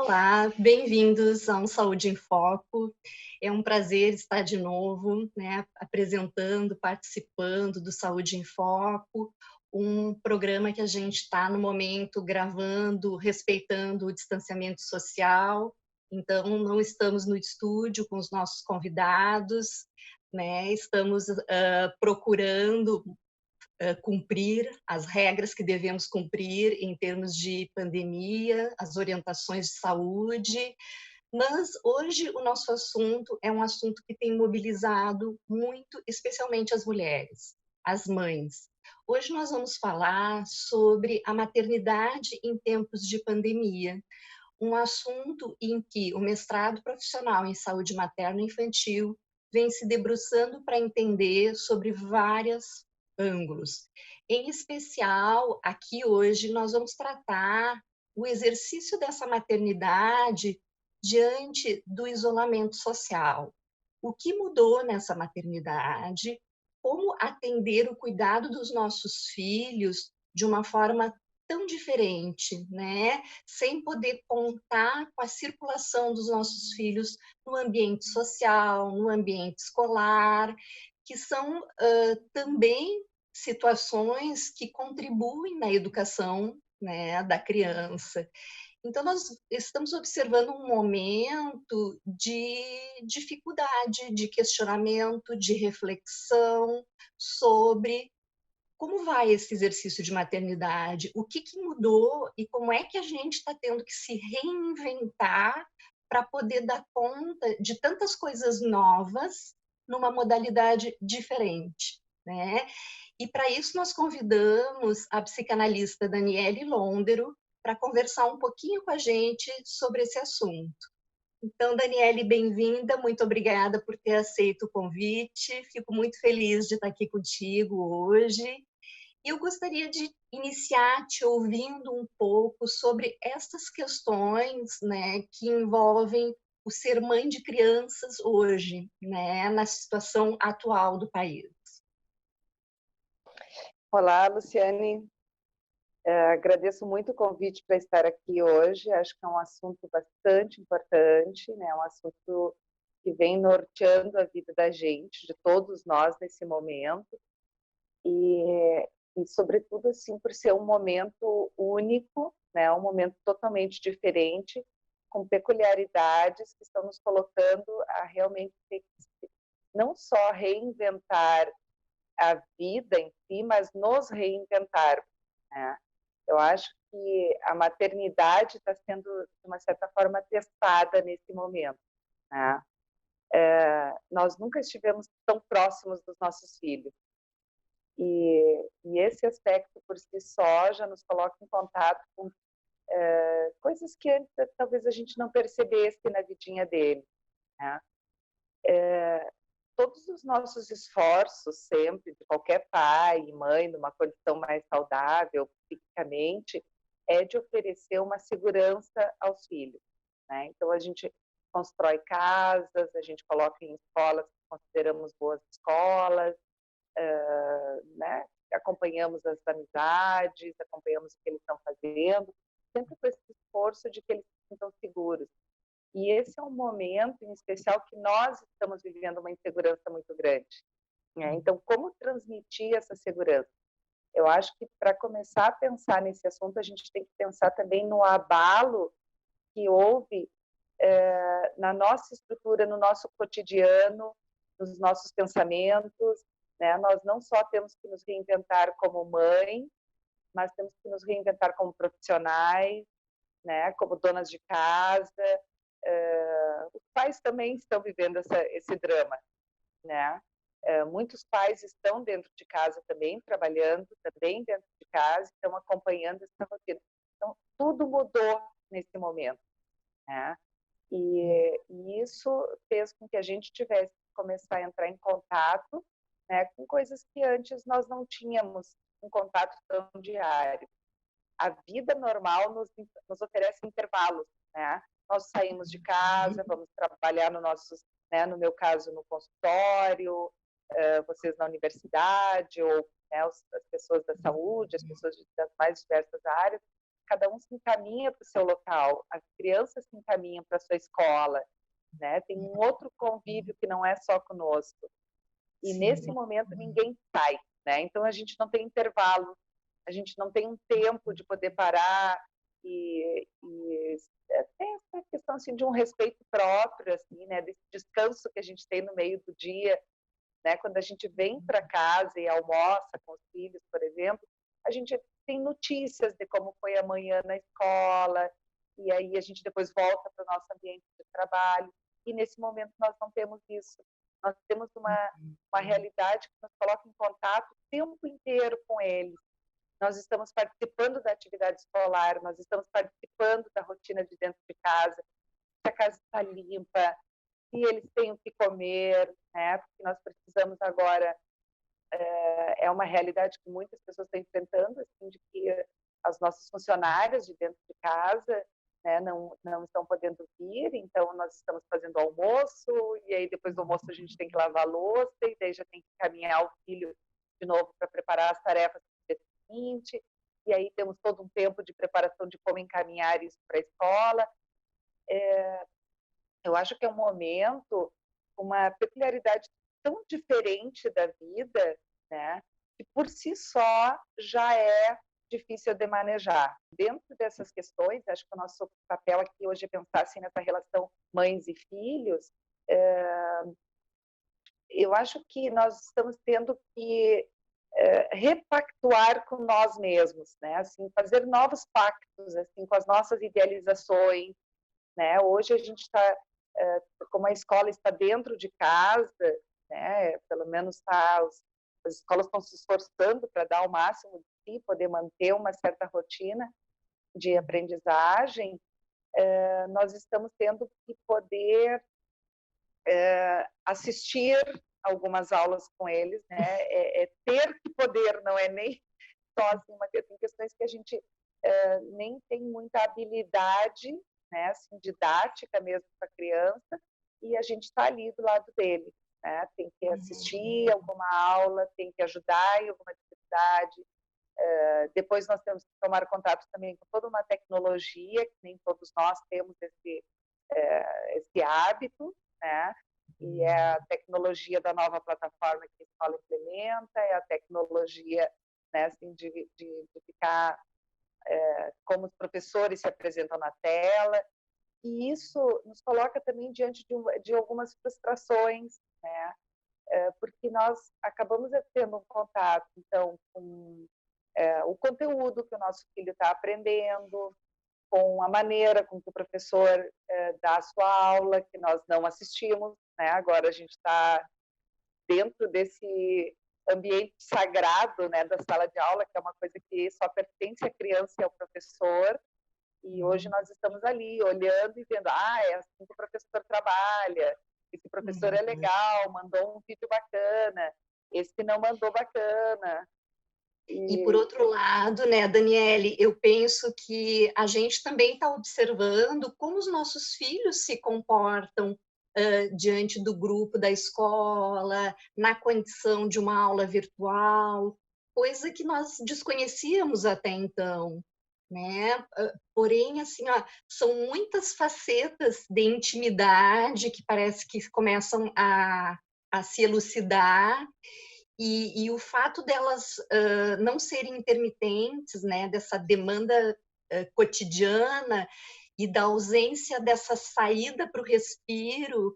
Olá, bem-vindos a um Saúde em Foco. É um prazer estar de novo, né, apresentando, participando do Saúde em Foco, um programa que a gente está no momento gravando, respeitando o distanciamento social. Então, não estamos no estúdio com os nossos convidados, né? Estamos procurando cumprir as regras que devemos cumprir em termos de pandemia, as orientações de saúde, mas hoje o nosso assunto é um assunto que tem mobilizado muito, especialmente as mulheres, as mães. Hoje nós vamos falar sobre a maternidade em tempos de pandemia, um assunto em que o mestrado profissional em saúde materna e infantil vem se debruçando para entender sobre vários ângulos. Em especial, aqui hoje nós vamos tratar o exercício dessa maternidade diante do isolamento social. O que mudou nessa maternidade? Como atender o cuidado dos nossos filhos de uma forma tão diferente, né? Sem poder contar com a circulação dos nossos filhos no ambiente social, no ambiente escolar, que são também situações que contribuem na educação, né, da criança. Então, nós estamos observando um momento de dificuldade, de questionamento, de reflexão sobre como vai esse exercício de maternidade, o que mudou e como é que a gente está tendo que se reinventar para poder dar conta de tantas coisas novas numa modalidade diferente, né? E para isso nós convidamos a psicanalista Daniele Londero para conversar um pouquinho com a gente sobre esse assunto. Então, Daniele, bem-vinda, muito obrigada por ter aceito o convite, fico muito feliz de estar aqui contigo hoje. E eu gostaria de iniciar te ouvindo um pouco sobre essas questões, né, que envolvem o ser mãe de crianças hoje, né, na situação atual do país. Olá, Luciane. Agradeço muito o convite para estar aqui hoje. Acho que é um assunto bastante importante, né? Um assunto que vem norteando a vida da gente, de todos nós nesse momento. E sobretudo, assim, por ser um momento único, né? Um momento totalmente diferente, com peculiaridades que estão nos colocando a realmente ter que não só reinventar a vida em si, mas nos reinventar, né? Eu acho que a maternidade está sendo, de uma certa forma, testada nesse momento, né? Nós nunca estivemos tão próximos dos nossos filhos. E esse aspecto, por si só, já nos coloca em contato com coisas que antes talvez a gente não percebesse na vidinha dele, né? Todos os nossos esforços sempre, de qualquer pai e mãe, numa condição mais saudável, psicicamente, é de oferecer uma segurança aos filhos, né? Então, a gente constrói casas, a gente coloca em escolas que consideramos boas escolas, né? Acompanhamos as amizades, acompanhamos o que eles estão fazendo, sempre com esse esforço de que eles se sintam seguros. E esse é um momento, em especial, que nós estamos vivendo uma insegurança muito grande, né? Então, como transmitir essa segurança? Eu acho que, para começar a pensar nesse assunto, a gente tem que pensar também no abalo que houve na nossa estrutura, no nosso cotidiano, nos nossos pensamentos, né? Nós não só temos que nos reinventar como mãe, mas temos que nos reinventar como profissionais, né? Como donas de casa. Os pais também estão vivendo esse drama, né? Muitos pais estão dentro de casa também, trabalhando também dentro de casa, estão acompanhando essa rotina. Então, tudo mudou nesse momento, né? E isso fez com que a gente tivesse que começar a entrar em contato, né, com coisas que antes nós não tínhamos um contato tão diário. A vida normal nos oferece intervalos, né? Nós saímos de casa, vamos trabalhar né, no meu caso, no consultório, vocês na universidade, ou né, as pessoas da saúde, as pessoas das mais diversas áreas, cada um se encaminha para o seu local, as crianças se encaminham para a sua escola, né? Tem um outro convívio que não é só conosco. E nesse momento ninguém sai, né? Então a gente não tem intervalo, a gente não tem um tempo de poder parar e tem essa questão assim de um respeito próprio, assim, né? Desse descanso que a gente tem no meio do dia, né? Quando a gente vem para casa e almoça com os filhos, por exemplo, a gente tem notícias de como foi amanhã na escola, e aí a gente depois volta para o nosso ambiente de trabalho, e nesse momento nós não temos isso. Nós temos uma realidade que nos coloca em contato o tempo inteiro com eles. Nós estamos participando da atividade escolar, nós estamos participando da rotina de dentro de casa, se a casa está limpa, se eles têm o que comer, né? Porque nós precisamos agora, é uma realidade que muitas pessoas estão enfrentando, assim, de que as nossas funcionárias de dentro de casa, né, não estão podendo vir, então nós estamos fazendo almoço, e aí depois do almoço a gente tem que lavar a louça, e daí já tem que caminhar o filho de novo para preparar as tarefas do dia seguinte, e aí temos todo um tempo de preparação de como encaminhar isso para a escola. Eu acho que é um momento, uma peculiaridade tão diferente da vida, né, que por si só já é difícil de manejar. Dentro dessas questões, acho que o nosso papel aqui hoje é pensar assim, nessa relação mães e filhos. Eu acho que nós estamos tendo que repactuar com nós mesmos, né? Assim, fazer novos pactos assim, com as nossas idealizações, né? Hoje a gente está, como a escola está dentro de casa, né? Pelo menos as escolas estão se esforçando para dar o máximo de si, poder manter uma certa rotina de aprendizagem. Nós estamos tendo que poder assistir algumas aulas com eles, né? Ter que poder, não é nem só assim, tem questões que a gente nem tem muita habilidade, né, assim, didática mesmo para a criança, e a gente está ali do lado dele, né? Tem que assistir alguma aula, tem que ajudar em alguma atividade. Depois nós temos que tomar contato também com toda uma tecnologia, que nem todos nós temos esse hábito, né? E é a tecnologia da nova plataforma que a escola implementa, é a tecnologia, né, assim, de ficar como os professores se apresentam na tela, e isso nos coloca também diante de algumas frustrações, né? Porque nós acabamos tendo um contato, então, com o conteúdo que o nosso filho está aprendendo, com a maneira com que o professor dá a sua aula, que nós não assistimos, né? Agora a gente está dentro desse ambiente sagrado, né, da sala de aula, que é uma coisa que só pertence à criança e ao professor, e hoje nós estamos ali olhando e vendo, é assim que o professor trabalha, esse professor é legal, mandou um vídeo bacana, esse não mandou bacana. E por outro lado, né, Daniele, eu penso que a gente também está observando como os nossos filhos se comportam diante do grupo da escola, na condição de uma aula virtual, coisa que nós desconhecíamos até então, né? Porém, assim, ó, são muitas facetas de intimidade que parece que começam a se elucidar, e o fato delas não serem intermitentes, né, dessa demanda cotidiana e da ausência dessa saída para o respiro,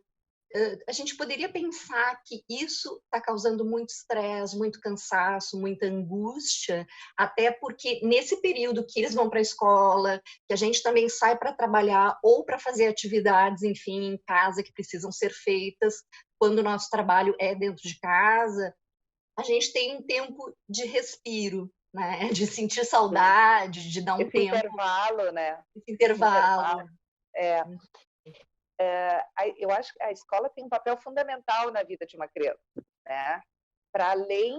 a gente poderia pensar que isso está causando muito estresse, muito cansaço, muita angústia, até porque nesse período que eles vão para a escola, que a gente também sai para trabalhar ou para fazer atividades, enfim, em casa que precisam ser feitas, quando o nosso trabalho é dentro de casa, a gente tem um tempo de respiro, né? De sentir saudade, de dar um esse tempo, intervalo, né? esse intervalo. Eu acho que a escola tem um papel fundamental na vida de uma criança, né? Para além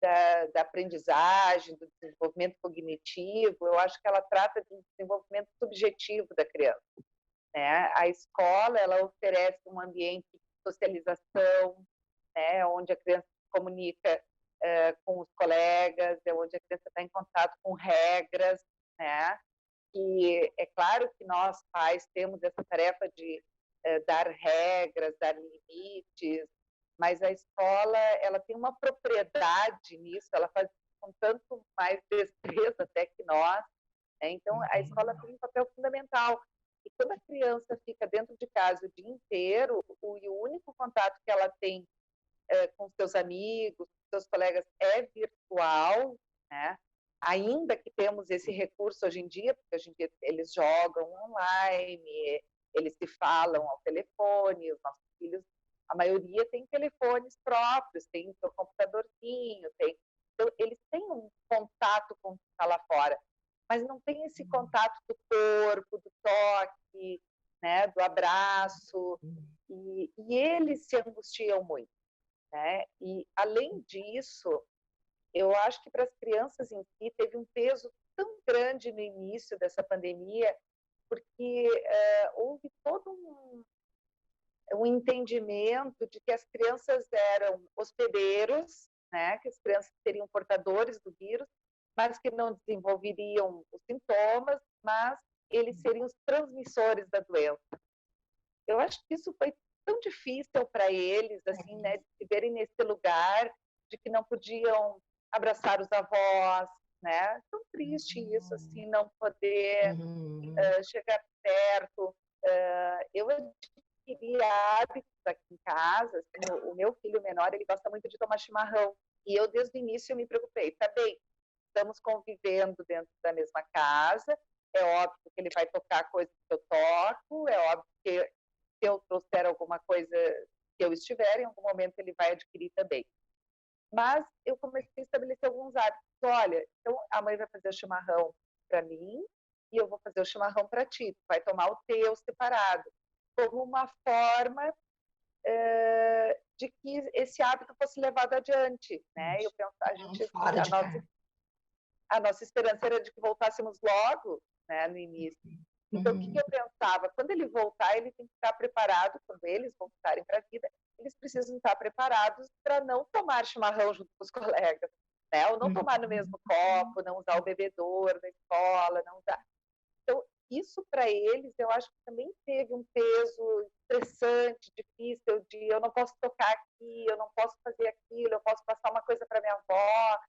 da aprendizagem, do desenvolvimento cognitivo, eu acho que ela trata de um desenvolvimento subjetivo da criança, né? A escola, ela oferece um ambiente de socialização, né? Onde a criança se comunica com os colegas, é onde a criança está em contato com regras, né? que é claro que nós, pais, temos essa tarefa de dar regras, dar limites, mas a escola, ela tem uma propriedade nisso, ela faz com tanto mais destreza até que nós, né? Então, a escola tem um papel fundamental. E quando a criança fica dentro de casa o dia inteiro, e o único contato que ela tem com seus amigos, seus colegas é virtual, né? Ainda que temos esse recurso hoje em dia, porque hoje em dia eles jogam online, eles se falam ao telefone, os nossos filhos, a maioria tem telefones próprios, tem seu computadorzinho, tem... Então, eles têm um contato com o que está lá fora, mas não tem esse contato do corpo, do toque, né, do abraço, e eles se angustiam muito, né? E, além disso, eu acho que para as crianças em si teve um peso tão grande no início dessa pandemia, porque houve todo um entendimento de que as crianças eram hospedeiros, né, que as crianças seriam portadores do vírus, mas que não desenvolveriam os sintomas, mas eles seriam os transmissores da doença. Eu acho que isso foi tão difícil para eles, assim, né, de se verem nesse lugar, de que não podiam abraçar os avós, né? Tão triste isso, assim, não poder chegar perto. Eu adquiri hábitos aqui em casa, assim, o meu filho menor, ele gosta muito de tomar chimarrão, e eu desde o início me preocupei, tá bem, estamos convivendo dentro da mesma casa, é óbvio que ele vai tocar coisas que eu toco, é óbvio que se eu trouxer alguma coisa que eu estiver, em algum momento ele vai adquirir também. Mas eu comecei a estabelecer alguns hábitos. Olha, então a mãe vai fazer o chimarrão para mim e eu vou fazer o chimarrão para ti. Tu vai tomar o teu separado. Como uma forma de que esse hábito fosse levado adiante, né? Eu penso, a nossa esperança era de que voltássemos logo, né, no início. Então, o que eu pensava? Quando ele voltar, ele tem que estar preparado, quando eles voltarem para a vida, eles precisam estar preparados para não tomar chimarrão junto com os colegas, né? Ou não tomar no mesmo copo, não usar o bebedouro na escola, não usar. Então, isso para eles, eu acho que também teve um peso estressante, difícil, de eu não posso tocar aqui, eu não posso fazer aquilo, eu posso passar uma coisa para minha avó,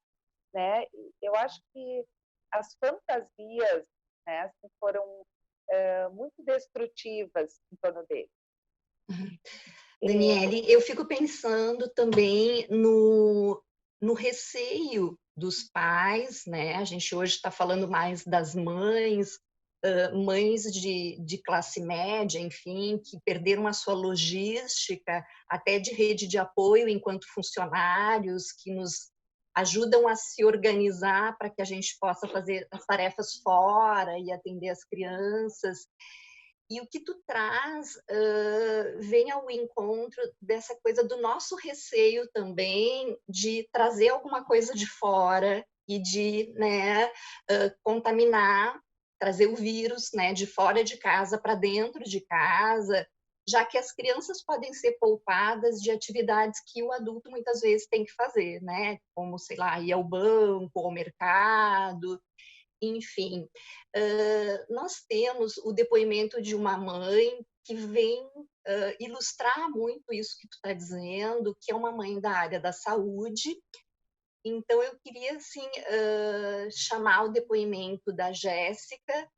né? Eu acho que as fantasias, né, assim, foram muito destrutivas em torno dele. Daniele, eu fico pensando também no receio dos pais, né? A gente hoje está falando mais das mães, mães de classe média, enfim, que perderam a sua logística, até de rede de apoio enquanto funcionários, que nos ajudam a se organizar para que a gente possa fazer as tarefas fora e atender as crianças. E o que tu traz vem ao encontro dessa coisa do nosso receio também de trazer alguma coisa de fora e de, né, contaminar, trazer o vírus, né, de fora de casa para dentro de casa, já que as crianças podem ser poupadas de atividades que o adulto muitas vezes tem que fazer, né, como, sei lá, ir ao banco, ao mercado. Enfim, nós temos o depoimento de uma mãe que vem ilustrar muito isso que tu está dizendo, que é uma mãe da área da saúde. Então, eu queria, assim, chamar o depoimento da Jéssica,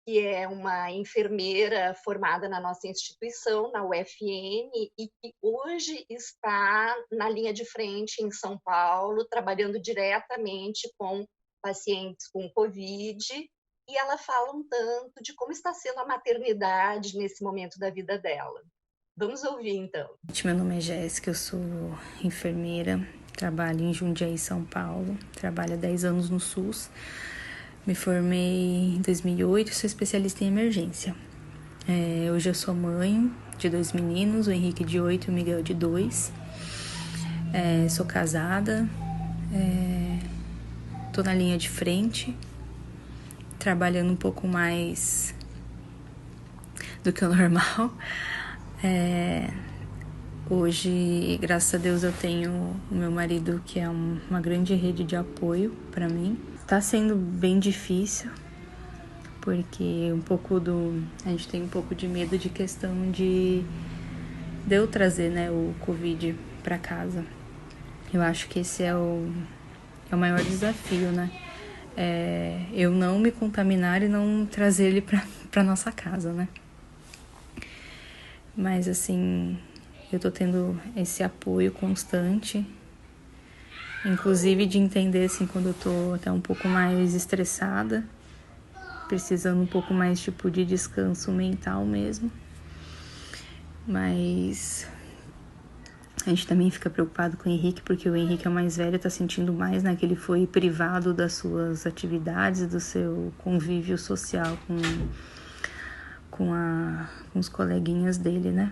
que é uma enfermeira formada na nossa instituição, na UFN, e que hoje está na linha de frente em São Paulo, trabalhando diretamente com pacientes com Covid, e ela fala um tanto de como está sendo a maternidade nesse momento da vida dela. Vamos ouvir, então. Meu nome é Jéssica, eu sou enfermeira, trabalho em Jundiaí, São Paulo, trabalho há 10 anos no SUS. Me formei em 2008, sou especialista em emergência. Hoje eu sou mãe de 2 meninos, o Henrique de 8 e o Miguel de 2. Sou casada, tô na linha de frente, trabalhando um pouco mais do que o normal. Hoje, graças a Deus, eu tenho o meu marido, que é uma grande rede de apoio para mim. Tá sendo bem difícil, porque a gente tem um pouco de medo de questão de eu trazer, né, o Covid para casa. Eu acho que esse é o maior desafio, né? Eu não me contaminar e não trazer ele para nossa casa, né? Mas assim, eu tô tendo esse apoio constante, inclusive de entender assim quando eu tô até um pouco mais estressada, precisando um pouco mais tipo de descanso mental mesmo. Mas a gente também fica preocupado com o Henrique, porque o Henrique é o mais velho, tá sentindo mais, né, que ele foi privado das suas atividades, do seu convívio social com os coleguinhas dele, né?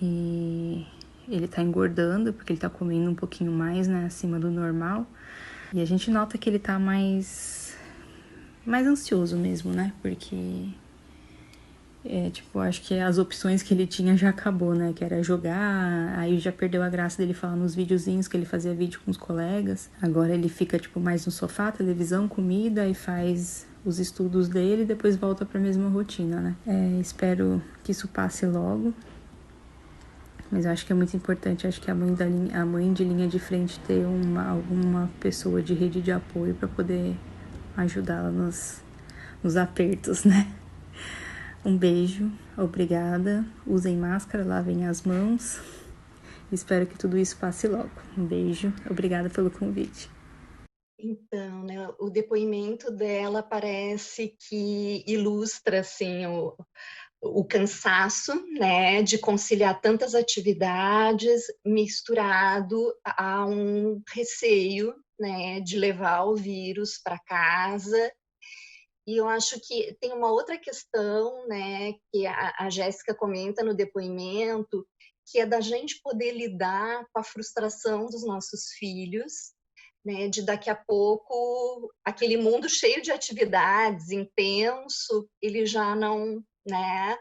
E ele tá engordando, porque ele tá comendo um pouquinho mais, né, acima do normal. E a gente nota que ele tá mais ansioso mesmo, né? Porque acho que as opções que ele tinha já acabou, né? Que era jogar, aí já perdeu a graça dele falar nos videozinhos que ele fazia vídeo com os colegas. Agora ele fica, mais no sofá, televisão, comida e faz os estudos dele e depois volta pra mesma rotina, né? Espero que isso passe logo. Mas eu acho que é muito importante, acho que a mãe de linha de frente ter alguma pessoa de rede de apoio para poder ajudá-la nos apertos, né? Um beijo, obrigada, usem máscara, lavem as mãos, espero que tudo isso passe logo. Um beijo, obrigada pelo convite. Então, né, o depoimento dela parece que ilustra, assim, o cansaço, né, de conciliar tantas atividades misturado a um receio, né, de levar o vírus para casa. E eu acho que tem uma outra questão, né, que a Jéssica comenta no depoimento, que é da gente poder lidar com a frustração dos nossos filhos, né, de daqui a pouco aquele mundo cheio de atividades, intenso, ele já não, né?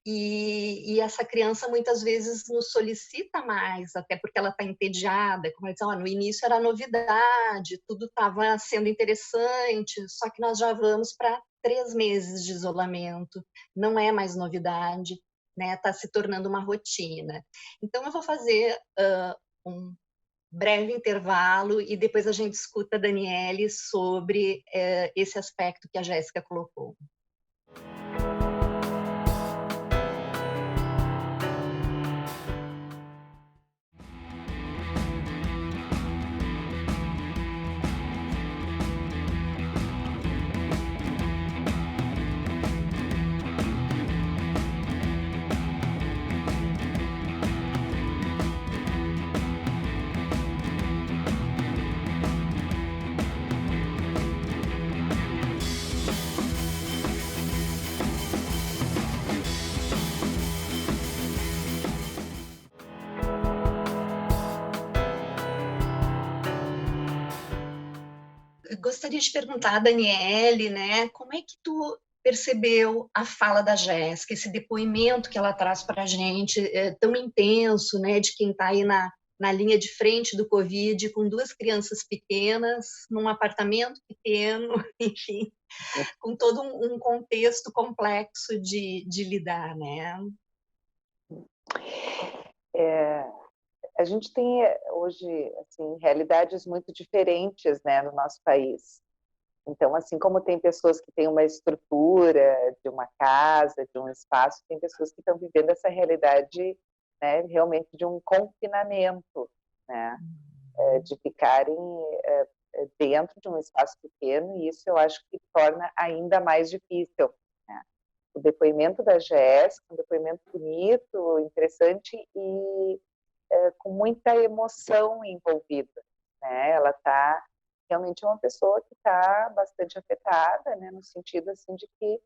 E essa criança muitas vezes nos solicita mais, até porque ela está entediada, como eu disse, no início era novidade, tudo estava sendo interessante, só que nós já vamos para 3 meses de isolamento, não é mais novidade, né? Está se tornando uma rotina. Então eu vou fazer um breve intervalo e depois a gente escuta a Daniele sobre esse aspecto que a Jéssica colocou. Gostaria de perguntar a Daniele, né, como é que tu percebeu a fala da Jéssica, esse depoimento que ela traz para a gente, tão intenso, né, de quem está aí na linha de frente do Covid, com 2 crianças pequenas, num apartamento pequeno, enfim, com todo um contexto complexo de lidar, né? A gente tem hoje, assim, realidades muito diferentes, né, no nosso país. Então, assim como tem pessoas que têm uma estrutura de uma casa, de um espaço, tem pessoas que estão vivendo essa realidade, né, realmente de um confinamento, né, de ficarem dentro de um espaço pequeno, e isso eu acho que torna ainda mais difícil, né. O depoimento da Jéssica, um depoimento bonito, interessante e com muita emoção envolvida, né? Ela está realmente uma pessoa que está bastante afetada, né? No sentido assim de que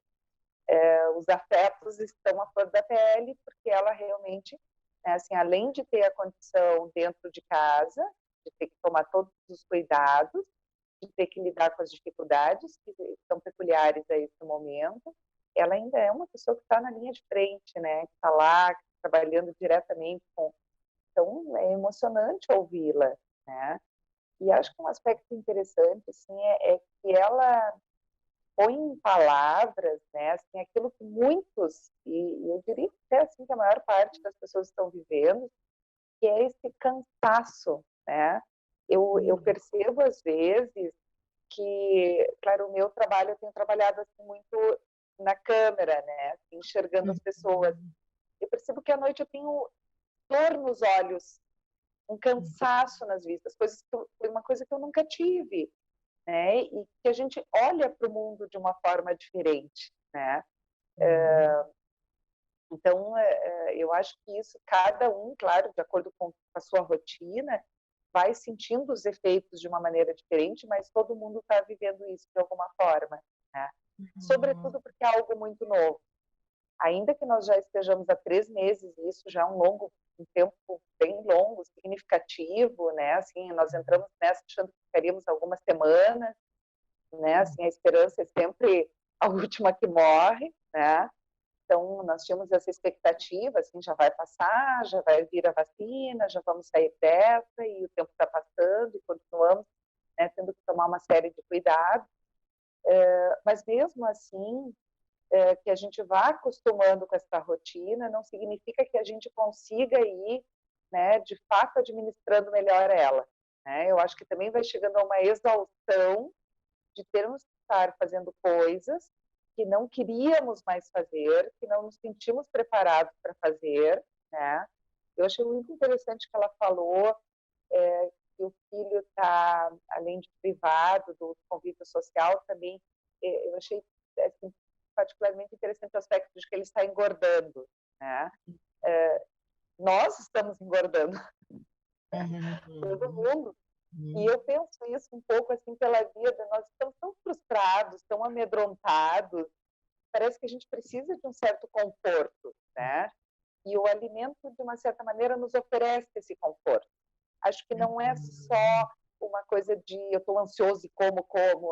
os afetos estão à flor da pele, porque ela realmente, né, assim, além de ter a condição dentro de casa, de ter que tomar todos os cuidados, de ter que lidar com as dificuldades que são peculiares a esse momento, ela ainda é uma pessoa que está na linha de frente, né? Que está lá trabalhando diretamente com. Então, é emocionante ouvi-la, né? E acho que um aspecto interessante, assim, é que ela põe em palavras, né, assim, aquilo que muitos, e eu diria até assim que a maior parte das pessoas estão vivendo, que é esse cansaço, né? Eu percebo às vezes que, claro, o meu trabalho, eu tenho trabalhado assim muito na câmera, né, assim, enxergando as pessoas. Eu percebo que à noite eu tenho dor nos olhos, um cansaço nas vistas, foi uma coisa que eu nunca tive, né? E que a gente olha para o mundo de uma forma diferente, né? Então, eu acho que isso, cada um, claro, de acordo com a sua rotina, vai sentindo os efeitos de uma maneira diferente, mas todo mundo está vivendo isso de alguma forma, né? Sobretudo porque é algo muito novo. Ainda que nós já estejamos há 3 meses, isso já é um tempo bem longo, significativo, né? Assim, nós entramos nessa achando que ficaríamos algumas semanas, né? Assim, a esperança é sempre a última que morre, né? Então, nós tínhamos essa expectativa, assim, já vai passar, já vai vir a vacina, já vamos sair dessa, e o tempo está passando, e continuamos, né, tendo que tomar uma série de cuidados. Mas, mesmo assim, que a gente vá acostumando com essa rotina, não significa que a gente consiga ir, né, de fato, administrando melhor ela, né? Eu acho que também vai chegando a uma exaustão de termos que estar fazendo coisas que não queríamos mais fazer, que não nos sentimos preparados para fazer, né? Eu achei muito interessante que ela falou que o filho está, além de privado do convívio social, também, eu achei assim, particularmente interessante o aspecto de que ele está engordando, né? Nós estamos engordando, todo mundo. E eu penso isso um pouco assim pela vida, nós estamos tão frustrados, tão amedrontados, parece que a gente precisa de um certo conforto, né? E o alimento, de uma certa maneira, nos oferece esse conforto. Acho que não é só uma coisa de eu estou ansioso e como.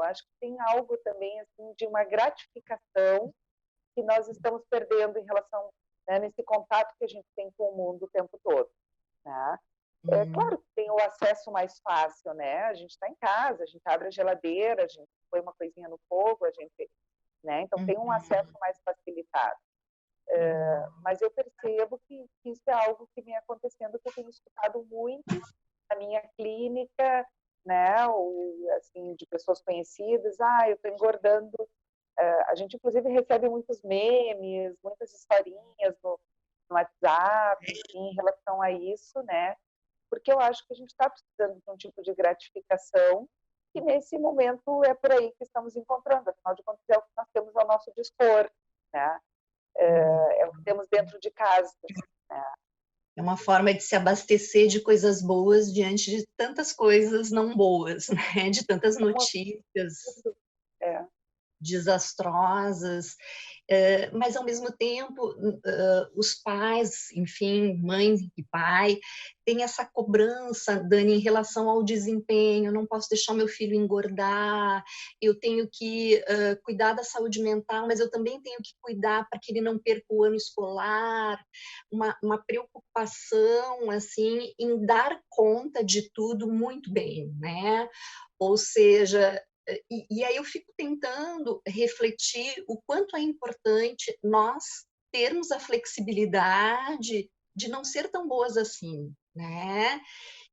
Acho que tem algo também assim de uma gratificação que nós estamos perdendo em relação, né, nesse contato que a gente tem com o mundo o tempo todo, né? É claro que tem o acesso mais fácil, né? A gente está em casa, a gente abre a geladeira, a gente põe uma coisinha no fogo, a gente, né? Então tem um acesso mais facilitado. Mas eu percebo que isso é algo que vem acontecendo, que eu tenho escutado muito na minha clínica, né? Ou assim, de pessoas conhecidas, eu estou engordando. A gente inclusive recebe muitos memes, muitas historinhas no WhatsApp, assim, em relação a isso, né? Porque eu acho que a gente está precisando de um tipo de gratificação e nesse momento é por aí que estamos encontrando, afinal de contas é o que nós temos ao nosso dispor, né? É o que temos dentro de casa, né? É uma forma de se abastecer de coisas boas diante de tantas coisas não boas, né? De tantas notícias desastrosas, mas ao mesmo tempo os pais, enfim, mãe e pai, têm essa cobrança, Dani, em relação ao desempenho. Não posso deixar meu filho engordar, eu tenho que cuidar da saúde mental, mas eu também tenho que cuidar para que ele não perca o ano escolar, uma preocupação assim em dar conta de tudo muito bem, né? Ou seja, e aí eu fico tentando refletir o quanto é importante nós termos a flexibilidade de não ser tão boas assim, né?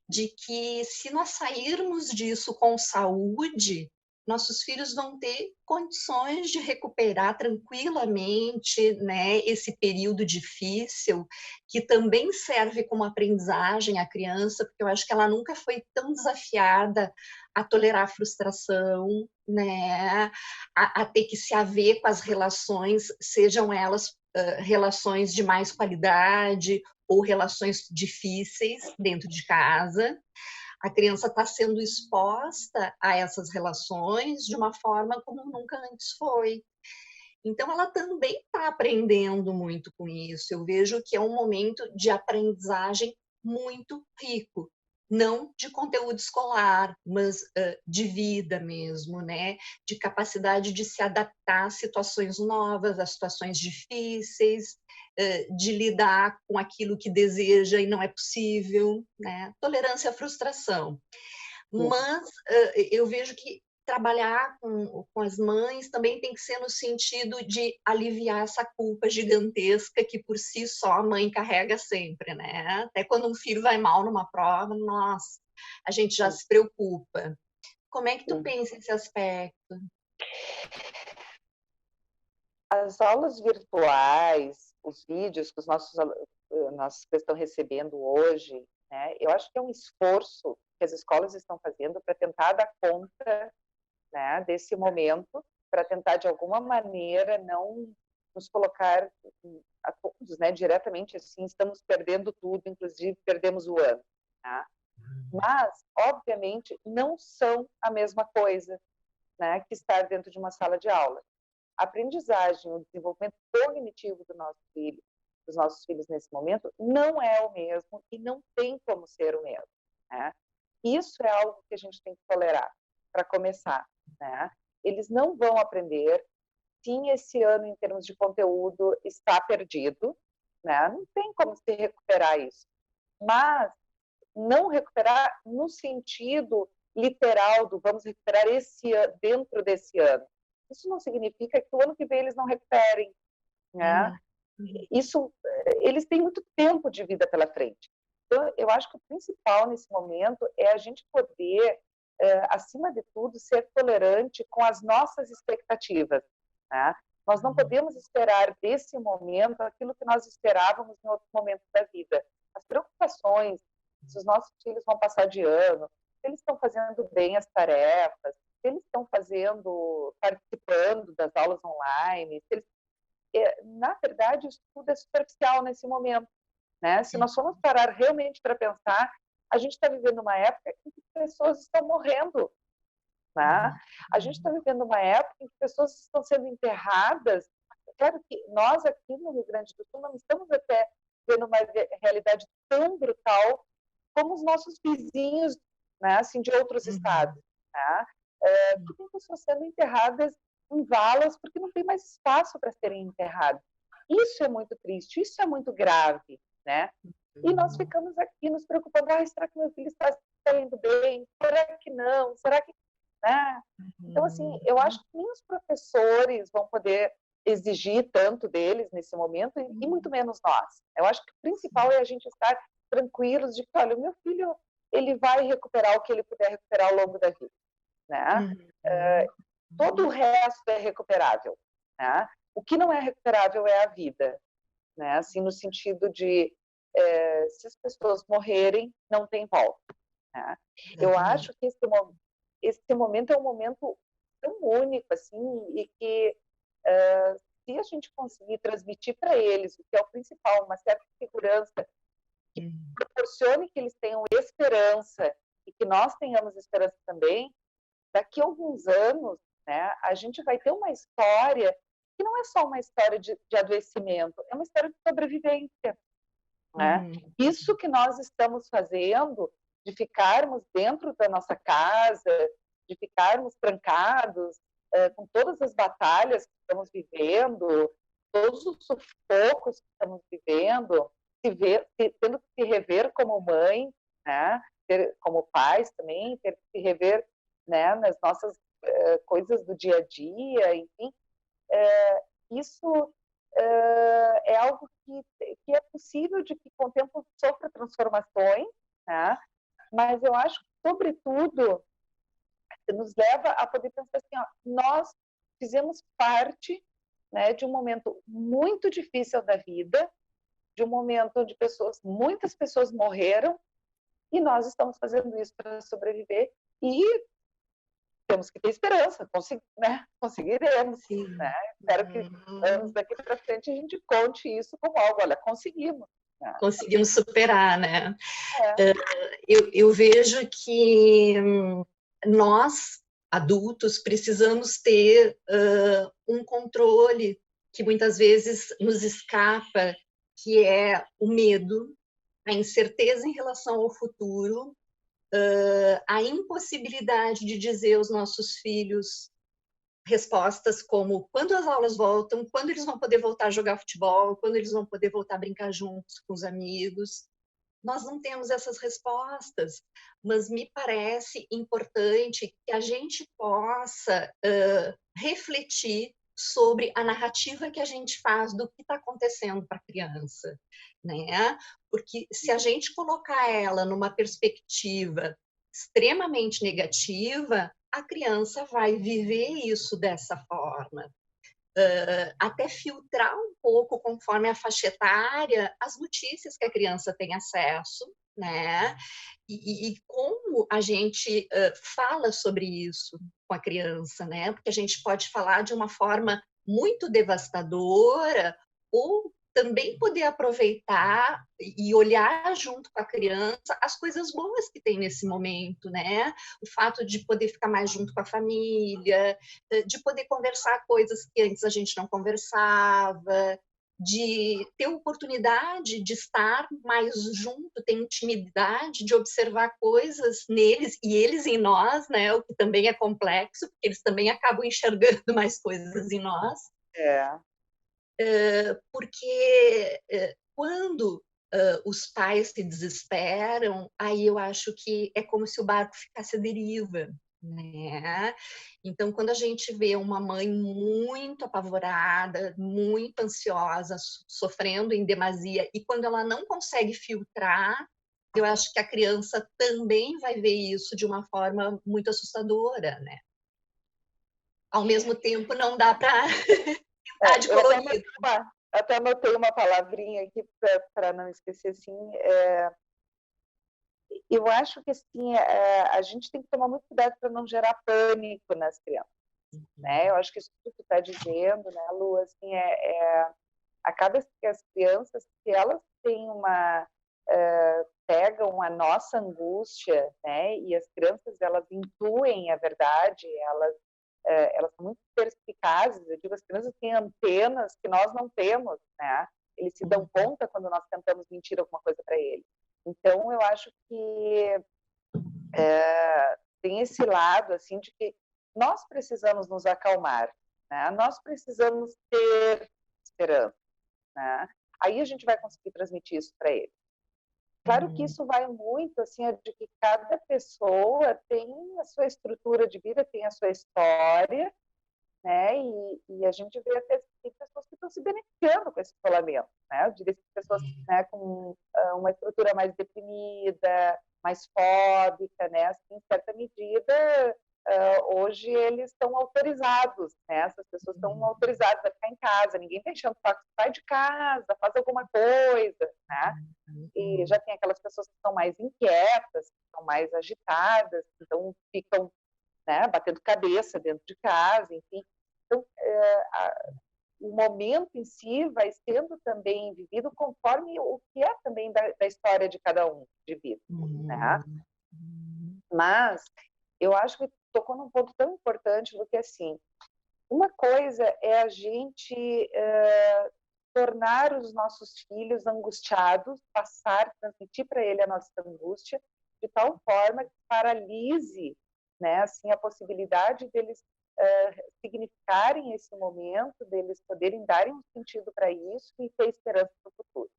De que se nós sairmos disso com saúde, nossos filhos vão ter condições de recuperar tranquilamente, né, esse período difícil, que também serve como aprendizagem à criança, porque eu acho que ela nunca foi tão desafiada a tolerar a frustração, né, a ter que se haver com as relações, sejam elas relações de mais qualidade ou relações difíceis dentro de casa. A criança está sendo exposta a essas relações de uma forma como nunca antes foi. Então, ela também está aprendendo muito com isso. Eu vejo que é um momento de aprendizagem muito rico, não de conteúdo escolar, mas de vida mesmo, né? De capacidade de se adaptar a situações novas, a situações difíceis, de lidar com aquilo que deseja e não é possível, né? Tolerância à frustração. Mas eu vejo que trabalhar com as mães também tem que ser no sentido de aliviar essa culpa gigantesca que por si só a mãe carrega sempre, né? Até quando um filho vai mal numa prova, nossa, a gente já se preocupa. Como é que tu pensa esse aspecto? As aulas virtuais, os vídeos que os nossos estão recebendo hoje, né, eu acho que é um esforço que as escolas estão fazendo para tentar dar conta, né, desse momento, para tentar, de alguma maneira, não nos colocar a todos, né, diretamente assim, estamos perdendo tudo, inclusive perdemos o ano. Tá? Mas, obviamente, não são a mesma coisa, né, que estar dentro de uma sala de aula. A aprendizagem, o desenvolvimento cognitivo dos nossos filhos nesse momento, não é o mesmo e não tem como ser o mesmo. Né? Isso é algo que a gente tem que tolerar, para começar. Né? Eles não vão aprender. Sim, esse ano, em termos de conteúdo, está perdido. Né? Não tem como se recuperar isso. Mas não recuperar no sentido literal do vamos recuperar esse dentro desse ano. Isso não significa que o ano que vem eles não recuperem. Né? Isso, eles têm muito tempo de vida pela frente. Então, eu acho que o principal nesse momento é a gente poder, acima de tudo, ser tolerante com as nossas expectativas. Né? Nós não podemos esperar desse momento aquilo que nós esperávamos em outro momento da vida. As preocupações, se os nossos filhos vão passar de ano, se eles estão fazendo bem as tarefas, se eles estão participando das aulas online, se eles, na verdade, isso tudo é superficial nesse momento. Né? Se nós formos parar realmente para pensar, a gente está vivendo uma época em que pessoas estão morrendo. Né? A gente está vivendo uma época em que pessoas estão sendo enterradas. Claro que nós aqui no Rio Grande do Sul não estamos até vendo uma realidade tão brutal como os nossos vizinhos, né, assim, de outros estados. Né? Que tem pessoas sendo enterradas em valas porque não tem mais espaço para serem enterradas. Isso é muito triste, isso é muito grave. Né? E nós ficamos aqui nos preocupando, será que meu filho está indo bem? Será que não? Será que... Né? Então, assim, eu acho que nem os professores vão poder exigir tanto deles nesse momento, e muito menos nós. Eu acho que o principal é a gente estar tranquilos de que, olha, o meu filho, ele vai recuperar o que ele puder recuperar ao longo da vida. Né? Todo o resto é recuperável. Né? O que não é recuperável é a vida. Né? Assim, no sentido de se as pessoas morrerem, não tem volta. Né? Eu acho que esse momento é um momento tão único, assim, e que se a gente conseguir transmitir para eles o que é o principal, uma certa segurança, que proporcione que eles tenham esperança e que nós tenhamos esperança também, daqui a alguns anos, né, a gente vai ter uma história que não é só uma história de adoecimento, é uma história de sobrevivência. Né? Isso que nós estamos fazendo, de ficarmos dentro da nossa casa, de ficarmos trancados, com todas as batalhas que estamos vivendo, todos os sufocos que estamos vivendo, tendo que se rever como mãe, né? Como pais também, ter que se rever, né, nas nossas coisas do dia a dia, enfim. Isso é algo que é possível de que com o tempo sofra transformações, né? Mas eu acho que, sobretudo, nos leva a poder pensar assim, ó, nós fizemos parte, né, de um momento muito difícil da vida, de um momento onde muitas pessoas morreram, e nós estamos fazendo isso para sobreviver, e temos que ter esperança, né? Conseguiremos. Né? Espero que anos daqui para frente a gente conte isso como algo, olha, conseguimos. Né? Conseguimos superar, né? Eu vejo que nós, adultos, precisamos ter um controle que muitas vezes nos escapa, que é o medo, a incerteza em relação ao futuro, a impossibilidade de dizer aos nossos filhos respostas como quando as aulas voltam, quando eles vão poder voltar a jogar futebol, quando eles vão poder voltar a brincar juntos com os amigos. nós não temos essas respostas, mas me parece importante que a gente possa refletir sobre a narrativa que a gente faz do que está acontecendo para a criança, né? Porque se a gente colocar ela numa perspectiva extremamente negativa, a criança vai viver isso dessa forma. Até filtrar um pouco, conforme a faixa etária, as notícias que a criança tem acesso, né? E como a gente fala sobre isso com a criança, né? Porque a gente pode falar de uma forma muito devastadora ou também poder aproveitar e olhar junto com a criança as coisas boas que tem nesse momento, né? O fato de poder ficar mais junto com a família, de poder conversar coisas que antes a gente não conversava, de ter oportunidade de estar mais junto, ter intimidade, de observar coisas neles e eles em nós, né? O que também é complexo, porque eles também acabam enxergando mais coisas em nós. Porque quando os pais se desesperam, aí eu acho que é como se o barco ficasse à deriva, né? Então, quando a gente vê uma mãe muito apavorada, muito ansiosa, sofrendo em demasia, e quando ela não consegue filtrar, eu acho que a criança também vai ver isso de uma forma muito assustadora, né? Ao mesmo tempo, não dá para pintar de colorido. Até anotei uma palavrinha aqui para não esquecer, assim, eu acho que assim, a gente tem que tomar muito cuidado para não gerar pânico nas crianças, né? Eu acho que isso que tu está dizendo, né, Lu, assim, acaba que as crianças, se elas têm pegam a nossa angústia, né, e as crianças, elas intuem a verdade, elas são muito perspicazes, eu digo, as crianças têm antenas que nós não temos, né? Eles se dão conta quando nós tentamos mentir alguma coisa para eles. Então, eu acho que tem esse lado, assim, de que nós precisamos nos acalmar, né? Nós precisamos ter esperança, né? Aí a gente vai conseguir transmitir isso para eles. Claro que isso vai muito, assim, de que cada pessoa tem a sua estrutura de vida, tem a sua história, né? E a gente vê até tem pessoas que estão se beneficiando com esse isolamento, né? Eu diria que pessoas, né, com uma estrutura mais deprimida, mais fóbica, né? Assim, em certa medida, hoje eles estão autorizados, né? Essas pessoas estão autorizadas a ficar em casa, ninguém está enchendo o saco, sai de casa, faz alguma coisa, né? E já tem aquelas pessoas que são mais inquietas, que são mais agitadas, então ficam, né, batendo cabeça dentro de casa, enfim. Então, o momento em si vai sendo também vivido conforme o que é também da história de cada um de vida, né? Mas eu acho que tocou num ponto tão importante, porque assim, uma coisa é a gente tornar os nossos filhos angustiados, transmitir para ele a nossa angústia, de tal forma que paralise, né, assim, a possibilidade deles significarem esse momento, deles poderem darem um sentido para isso e ter esperança para o futuro.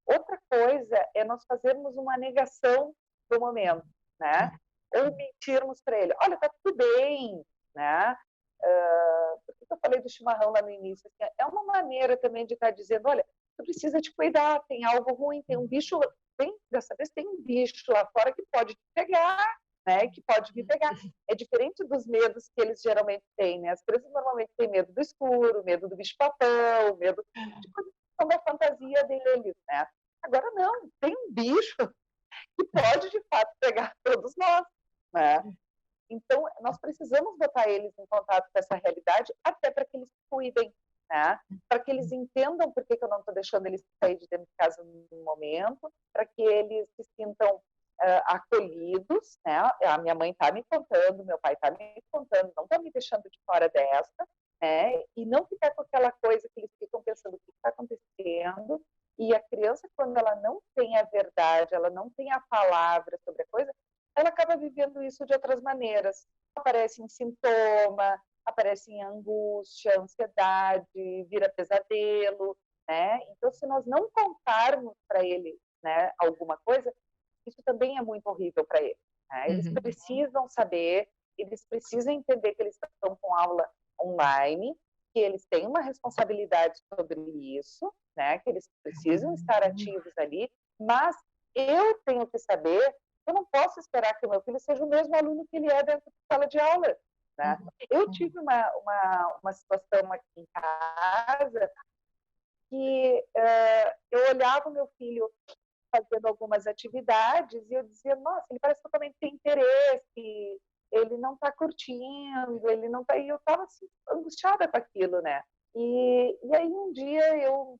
Outra coisa é nós fazermos uma negação do momento, né? Ou mentirmos para ele, olha, tá tudo bem, né? Por que eu falei do chimarrão lá no início? Assim, é uma maneira também de estar dizendo, olha, tu precisa te cuidar, tem algo ruim, tem um bicho, dessa vez tem um bicho lá fora que pode te pegar, né? Que pode me pegar. É diferente dos medos que eles geralmente têm, né? As crianças normalmente têm medo do escuro, medo do bicho-papão, medo de coisas que são da fantasia deles, né? Agora não, tem um bicho que pode de fato pegar todos nós, né? Então, nós precisamos botar eles em contato com essa realidade, até para que eles se cuidem, né? Para que eles entendam por que eu não estou deixando eles sair de dentro de casa no momento, para que eles se sintam acolhidos, né? A minha mãe está me contando, meu pai está me contando, não está me deixando de fora dessa, né? E não ficar com aquela coisa que eles ficam pensando o que está acontecendo. E a criança, quando ela não tem a verdade, ela não tem a palavra sobre a coisa, ela acaba vivendo isso de outras maneiras. Aparece em sintoma, aparece em angústia, ansiedade, vira pesadelo, né? Então, se nós não contarmos para ele né, alguma coisa, isso também é muito horrível para eles. Né? Eles precisam saber, eles precisam entender que eles estão com aula online, que eles têm uma responsabilidade sobre isso, né? Que eles precisam estar ativos ali, mas eu tenho que saber, eu não posso esperar que o meu filho seja o mesmo aluno que ele é dentro da sala de aula. Né? Eu tive uma situação aqui em casa que eu olhava o meu filho fazendo algumas atividades e eu dizia, nossa, ele parece totalmente sem interesse, ele não está curtindo, ele não está... E eu estava assim, angustiada com aquilo, né? E aí um dia eu,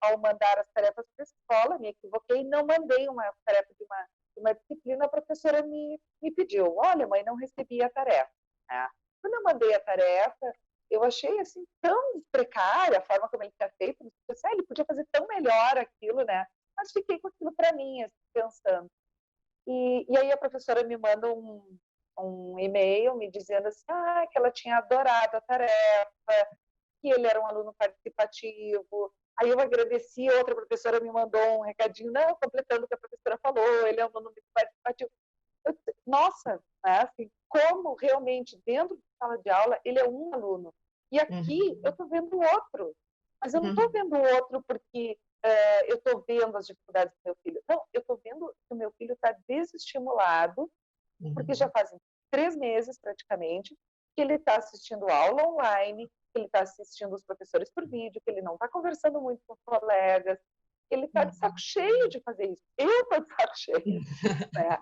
ao mandar as tarefas para a escola, me equivoquei e não mandei uma tarefa de uma disciplina, a professora me pediu, olha, mãe, não recebi a tarefa. Né? Quando eu mandei a tarefa, eu achei assim tão precária a forma como ele tinha feito, ele podia fazer tão melhor aquilo, né? Mas fiquei com aquilo para mim, assim, pensando. E aí a professora me manda um e-mail me dizendo assim, que ela tinha adorado a tarefa, que ele era um aluno participativo. Aí eu agradeci, outra professora me mandou um recadinho, não, completando o que a professora falou, ele é um aluno muito participativo. Nossa, né, assim, como realmente dentro da sala de aula ele é um aluno. E aqui eu estou vendo outro. Mas eu não estou vendo o outro porque eu estou vendo as dificuldades do meu filho. Não, eu estou vendo que o meu filho está desestimulado, porque já fazem 3 meses praticamente que ele está assistindo aula online, que ele está assistindo os professores por vídeo, que ele não está conversando muito com os colegas, que ele está de saco cheio de fazer isso. Eu estou de saco cheio. Né?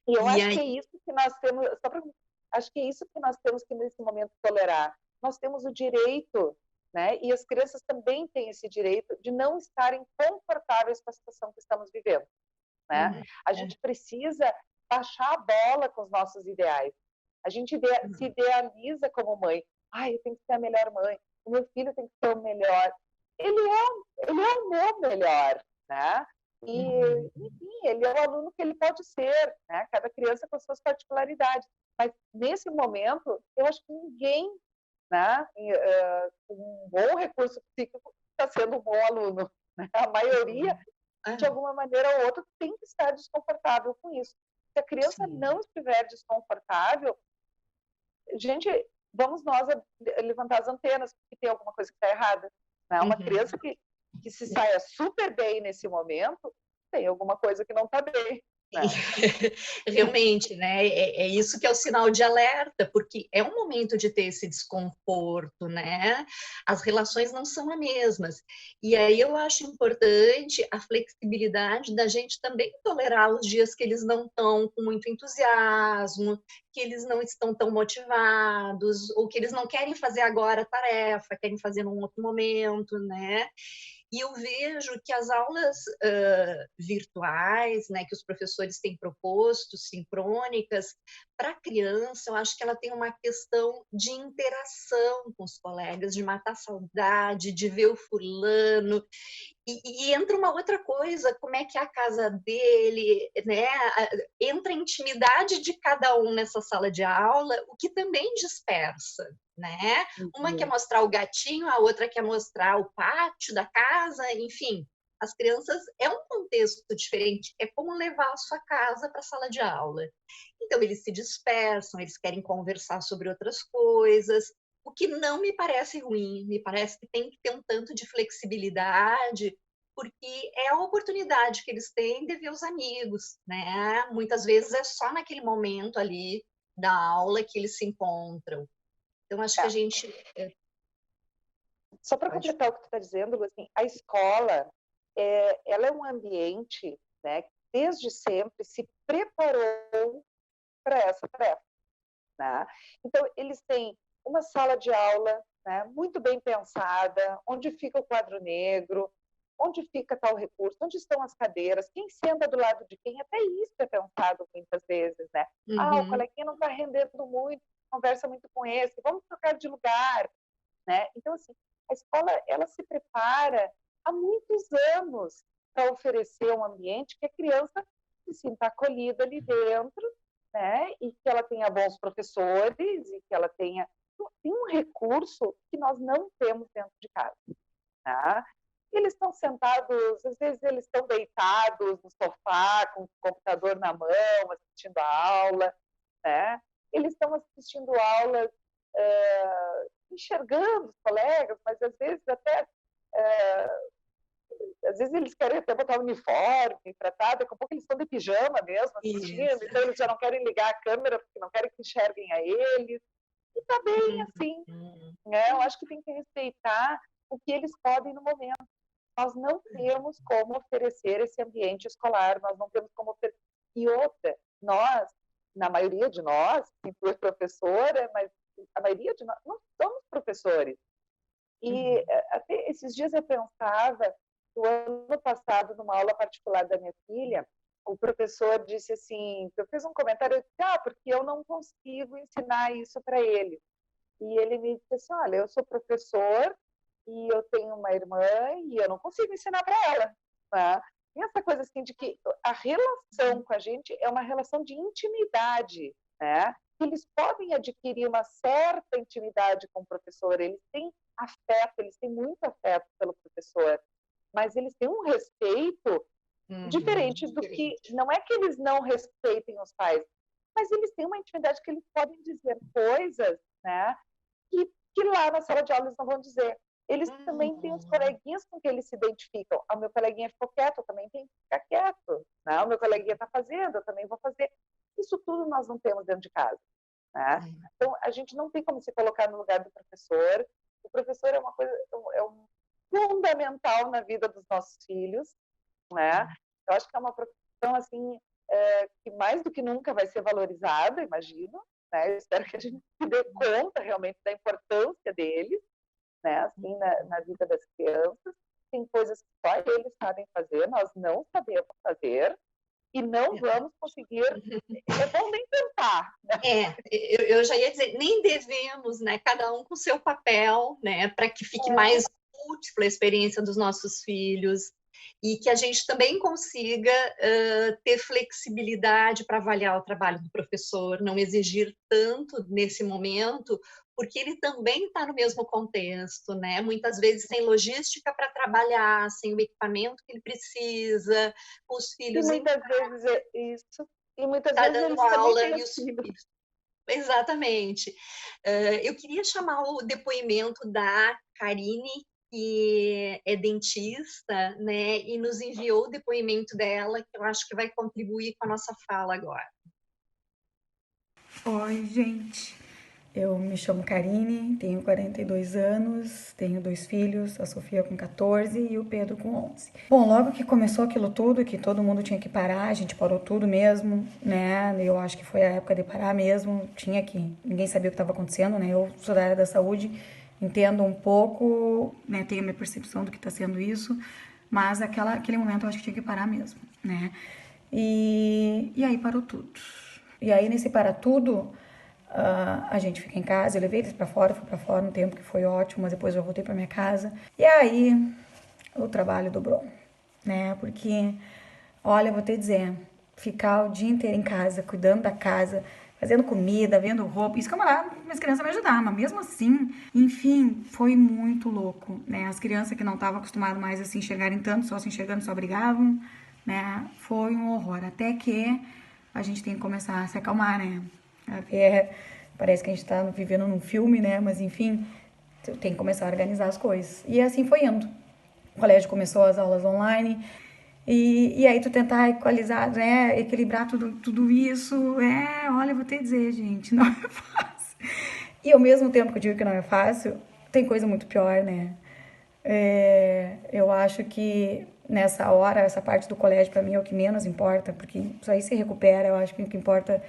E eu acho que é isso que nós temos, acho que é isso que nós temos que nesse momento tolerar. Nós temos o direito, né? E as crianças também têm esse direito de não estarem confortáveis com a situação que estamos vivendo, né? A gente precisa baixar a bola com os nossos ideais. A gente se idealiza como mãe. Eu tenho que ser a melhor mãe. O meu filho tem que ser o melhor. Ele é o meu melhor, né? E, enfim, ele é o aluno que ele pode ser, né? Cada criança com suas particularidades. Mas, nesse momento, eu acho que ninguém, né, com um bom recurso psíquico está sendo um bom aluno. Né? A maioria, de alguma maneira ou outra, tem que estar desconfortável com isso. Se a criança não estiver desconfortável, gente, vamos nós levantar as antenas, porque tem alguma coisa que está errada. Né? Uma criança que se saia super bem nesse momento, tem alguma coisa que não está bem. Né? Realmente, né? É isso que é o sinal de alerta, porque é um momento de ter esse desconforto, né? As relações não são as mesmas. E aí eu acho importante a flexibilidade da gente também tolerar os dias que eles não estão com muito entusiasmo, que eles não estão tão motivados, ou que eles não querem fazer agora a tarefa, querem fazer num outro momento, né? E eu vejo que as aulas virtuais, né, que os professores têm proposto, sincrônicas, para a criança, eu acho que ela tem uma questão de interação com os colegas, de matar saudade, de ver o fulano. E entra uma outra coisa, como é que é a casa dele, né? Entra a intimidade de cada um nessa sala de aula, o que também dispersa, né? Uma quer mostrar o gatinho, a outra quer mostrar o pátio da casa, enfim. As crianças é um contexto diferente, é como levar a sua casa para a sala de aula. Então, eles se dispersam, eles querem conversar sobre outras coisas, o que não me parece ruim, me parece que tem que ter um tanto de flexibilidade, porque é a oportunidade que eles têm de ver os amigos, né? Muitas vezes é só naquele momento ali da aula que eles se encontram. Então, acho que a gente... Só para completar o que tu está dizendo, assim, a escola, ela é um ambiente, né, que desde sempre se preparou para essa tarefa. Né? Então, eles têm uma sala de aula, né, muito bem pensada, onde fica o quadro negro, onde fica tal recurso, onde estão as cadeiras, quem senta do lado de quem, até isso é pensado muitas vezes, né? O coleguinha não está rendendo muito, conversa muito com esse, vamos trocar de lugar, né? Então, assim, a escola, ela se prepara há muitos anos para oferecer um ambiente que a criança se sinta acolhida ali dentro, né? E que ela tenha bons professores e que ela tenha um recurso que nós não temos dentro de casa. Tá? eles estão sentados, às vezes eles estão deitados no sofá, com o computador na mão, assistindo a aula, né? Eles estão assistindo aulas, enxergando os colegas, mas às vezes até... às vezes eles querem até botar o uniforme para estar, daqui a pouco eles estão de pijama mesmo, assistindo, então eles já não querem ligar a câmera porque não querem que enxerguem a eles. E está bem assim, né? Eu acho que tem que respeitar o que eles podem no momento. Nós não temos como oferecer esse ambiente escolar, nós não temos como oferecer. E outra, nós, na maioria de nós, tu é professora, mas a maioria de nós não somos professores. E até esses dias eu pensava, no ano passado, numa aula particular da minha filha, o professor disse assim, eu fiz um comentário, eu disse, porque eu não consigo ensinar isso para ele. E ele me disse assim, olha, eu sou professor e eu tenho uma irmã e eu não consigo ensinar para ela. Tá? E essa coisa assim de que a relação com a gente é uma relação de intimidade, né? Eles podem adquirir uma certa intimidade com o professor, eles têm afeto, eles têm muito afeto pelo professor, mas eles têm um respeito diferente do que... Não é que eles não respeitem os pais, mas eles têm uma intimidade que eles podem dizer coisas, né, que lá na sala de aula eles não vão dizer. Eles também têm os coleguinhas com que eles se identificam. O meu coleguinha ficou quieto, eu também tenho que ficar quieto. Né? O meu coleguinha está fazendo, eu também vou fazer. Isso tudo nós não temos dentro de casa. Né? Então, a gente não tem como se colocar no lugar do professor. O professor é uma coisa, fundamental na vida dos nossos filhos. Né? Eu acho que é uma profissão assim, que mais do que nunca vai ser valorizada, imagino. Né? Eu espero que a gente se dê conta realmente da importância deles, né? Assim, na vida das crianças. Tem coisas que só eles sabem fazer, nós não sabemos fazer e não vamos conseguir. É bom nem tentar. Né? Eu já ia dizer, nem devemos, né? Cada um com seu papel, né? Para que fique mais múltipla a experiência dos nossos filhos e que a gente também consiga ter flexibilidade para avaliar o trabalho do professor, não exigir tanto nesse momento, porque ele também está no mesmo contexto, né? Muitas vezes sem logística para trabalhar, sem o equipamento que ele precisa, com os filhos... E muitas vezes é isso. E muitas tá vezes dando eles aula também e os filhos. Exatamente. Eu queria chamar o depoimento da Karine, que é dentista, né, e nos enviou o depoimento dela, que eu acho que vai contribuir com a nossa fala agora. Oi, gente. Eu me chamo Karine, tenho 42 anos, tenho 2 filhos, a Sofia com 14 e o Pedro com 11. Bom, logo que começou aquilo tudo, que todo mundo tinha que parar, a gente parou tudo mesmo, né? Eu acho que foi a época de parar mesmo, ninguém sabia o que estava acontecendo, né? Eu sou da área da saúde, entendo um pouco, né? Tenho a minha percepção do que está sendo isso, mas aquele momento eu acho que tinha que parar mesmo, né? E aí parou tudo. E aí nesse parar tudo... a gente fica em casa, eu levei eles pra fora, fui pra fora um tempo que foi ótimo, mas depois eu voltei pra minha casa. E aí, o trabalho dobrou, né? Porque, olha, eu vou te dizer, ficar o dia inteiro em casa, cuidando da casa, fazendo comida, vendo roupa, isso que eu mandava minhas crianças me ajudar, mas mesmo assim, enfim, foi muito louco, né? As crianças que não estavam acostumadas mais a se enxergarem tanto, só se enxergando, só brigavam, né? Foi um horror, até que a gente tem que começar a se acalmar, né? Parece que a gente tá vivendo num filme, né? Mas enfim, tem que começar a organizar as coisas. E assim foi indo. O colégio começou as aulas online. E aí tu tentar equalizar, né? Equilibrar tudo isso. Olha, eu vou te dizer, gente, não é fácil. E ao mesmo tempo que eu digo que não é fácil, tem coisa muito pior, né? Eu acho que nessa hora, essa parte do colégio pra mim é o que menos importa, porque isso aí se recupera. Eu acho que o que importa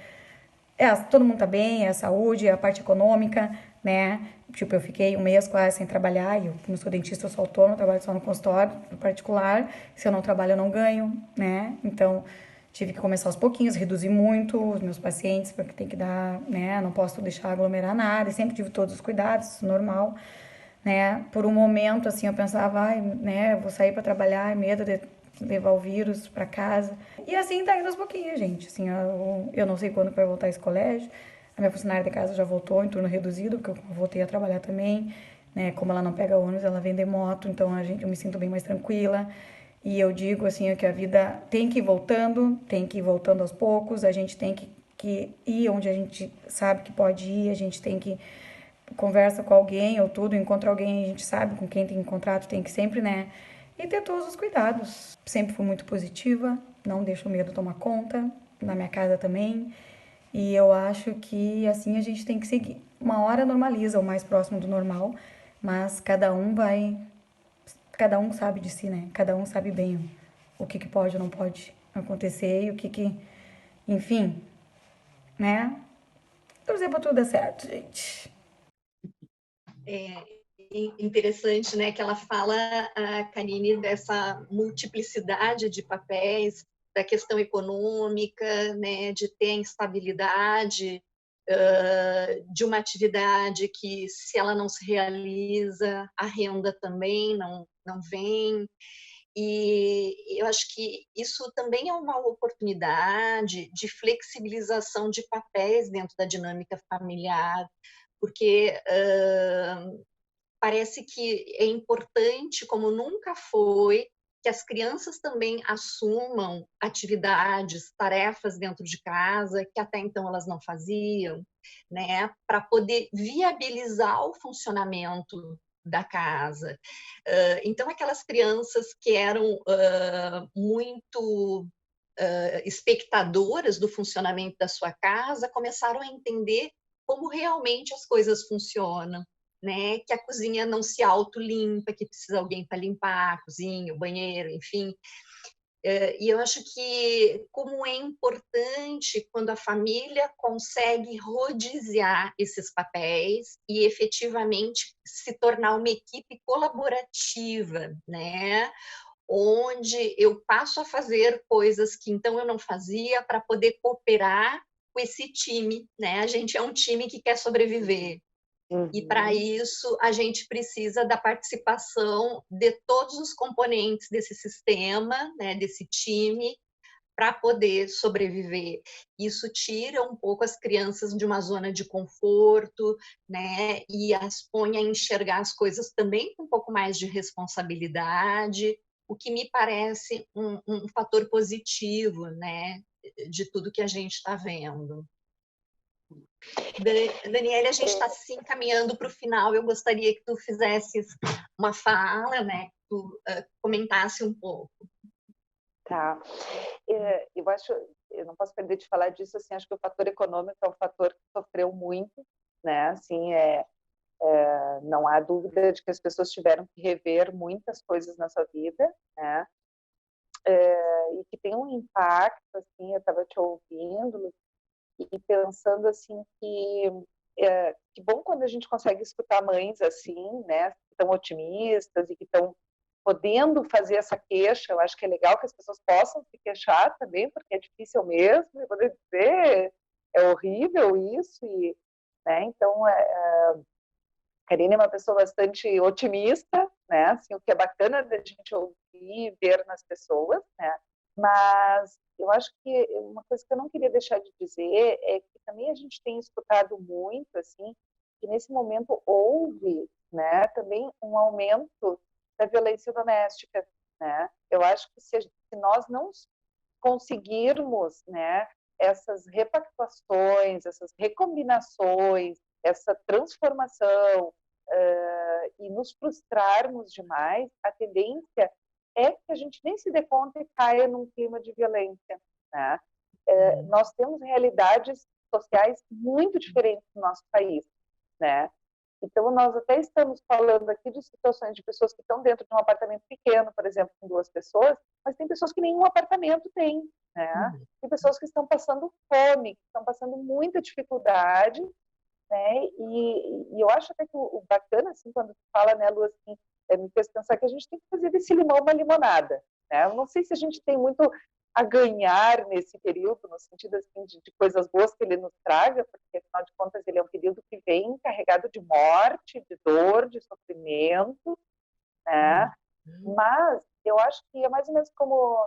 todo mundo tá bem, é a saúde, é a parte econômica, né? Tipo, eu fiquei um mês quase sem trabalhar, e eu, como sou dentista, eu sou autônoma, trabalho só no consultório, no particular. Se eu não trabalho, eu não ganho, né? Então, tive que começar aos pouquinhos, reduzir muito os meus pacientes, porque tem que dar, né? Não posso deixar aglomerar nada, e sempre tive todos os cuidados, normal, né? Por um momento, assim, eu pensava, né? Vou sair para trabalhar, medo de levar o vírus para casa. E assim tá indo aos pouquinhos, gente. Assim, eu não sei quando vai voltar esse colégio. A minha funcionária de casa já voltou em turno reduzido, porque eu voltei a trabalhar também. né? Como ela não pega ônibus, ela vem de moto, então eu me sinto bem mais tranquila. E eu digo assim, que a vida tem que ir voltando aos poucos, a gente tem que ir onde a gente sabe que pode ir, a gente tem que conversa com alguém ou tudo, encontra alguém, a gente sabe com quem tem que encontrar, tu tem que sempre, né? E ter todos os cuidados. Sempre fui muito positiva, não deixo o medo tomar conta, na minha casa também. E eu acho que assim a gente tem que seguir. Uma hora normaliza o mais próximo do normal, mas cada um sabe de si, né? Cada um sabe bem o que pode ou não pode acontecer e enfim, né? Torcer pra tudo dar certo, gente. É interessante, né, que ela fala, a Karine, dessa multiplicidade de papéis, da questão econômica, né, de ter a instabilidade de uma atividade que, se ela não se realiza, a renda também não vem. E eu acho que isso também é uma oportunidade de flexibilização de papéis dentro da dinâmica familiar, porque parece que é importante, como nunca foi, que as crianças também assumam atividades, tarefas dentro de casa que até então elas não faziam, né, para poder viabilizar o funcionamento da casa. Então, aquelas crianças que eram muito espectadoras do funcionamento da sua casa começaram a entender como realmente as coisas funcionam, né? Que a cozinha não se autolimpa, que precisa alguém para limpar a cozinha, o banheiro, enfim. E eu acho que como é importante quando a família consegue rodiziar esses papéis e efetivamente se tornar uma equipe colaborativa, né? Onde eu passo a fazer coisas que então eu não fazia para poder cooperar com esse time, né? A gente é um time que quer sobreviver. E para isso a gente precisa da participação de todos os componentes desse sistema, né, desse time, para poder sobreviver. Isso tira um pouco as crianças de uma zona de conforto, né, e as põe a enxergar as coisas também com um pouco mais de responsabilidade, o que me parece um fator positivo, né, de tudo que a gente está vendo. Daniela, a gente está se encaminhando para o final. Eu gostaria que tu fizesses uma fala, né? Que tu comentasse um pouco. Tá. Eu acho, eu não posso perder de falar disso. Assim, acho que o fator econômico é um fator que sofreu muito, né? Assim, não há dúvida de que as pessoas tiveram que rever muitas coisas na sua vida, né? E que tem um impacto. Assim, eu estava te ouvindo e pensando assim que bom quando a gente consegue escutar mães assim, né, que estão otimistas e que estão podendo fazer essa queixa. Eu acho que é legal que as pessoas possam se queixar também, porque é difícil mesmo, eu vou dizer, é horrível isso, e, né, então a Karine é uma pessoa bastante otimista, né, assim, o que é bacana da gente ouvir e ver nas pessoas, né, mas eu acho que uma coisa que eu não queria deixar de dizer é que também a gente tem escutado muito, assim, que nesse momento houve, né, também um aumento da violência doméstica, né? Eu acho que se nós não conseguirmos, né, essas repactuações, essas recombinações, essa transformação e nos frustrarmos demais, a tendência é que a gente nem se dê conta e caia num clima de violência, né? Nós temos realidades sociais muito diferentes no nosso país, né? Então, nós até estamos falando aqui de situações de pessoas que estão dentro de um apartamento pequeno, por exemplo, com 2 pessoas, mas tem pessoas que nenhum apartamento tem, né? Tem pessoas que estão passando fome, que estão passando muita dificuldade, né? E eu acho até que o bacana, assim, quando tu fala, né, Lu, assim, me fez pensar que a gente tem que fazer desse limão uma limonada, né? Eu não sei se a gente tem muito a ganhar nesse período, no sentido assim, de coisas boas que ele nos traga, porque, afinal de contas, ele é um período que vem carregado de morte, de dor, de sofrimento, né? Mas eu acho que é mais ou menos como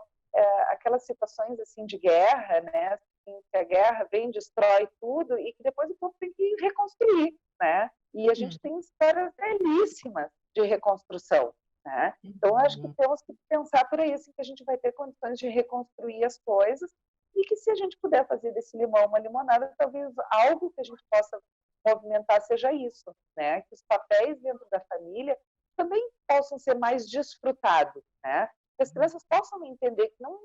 aquelas situações assim de guerra, né? Assim, que a guerra vem, destrói tudo e que depois o povo tem que reconstruir, né? E a gente tem histórias belíssimas de reconstrução, né? Então, acho que temos que pensar por aí, assim, que a gente vai ter condições de reconstruir as coisas e que se a gente puder fazer desse limão uma limonada, talvez algo que a gente possa movimentar seja isso, né? Que os papéis dentro da família também possam ser mais desfrutados, né? Que as crianças possam entender que não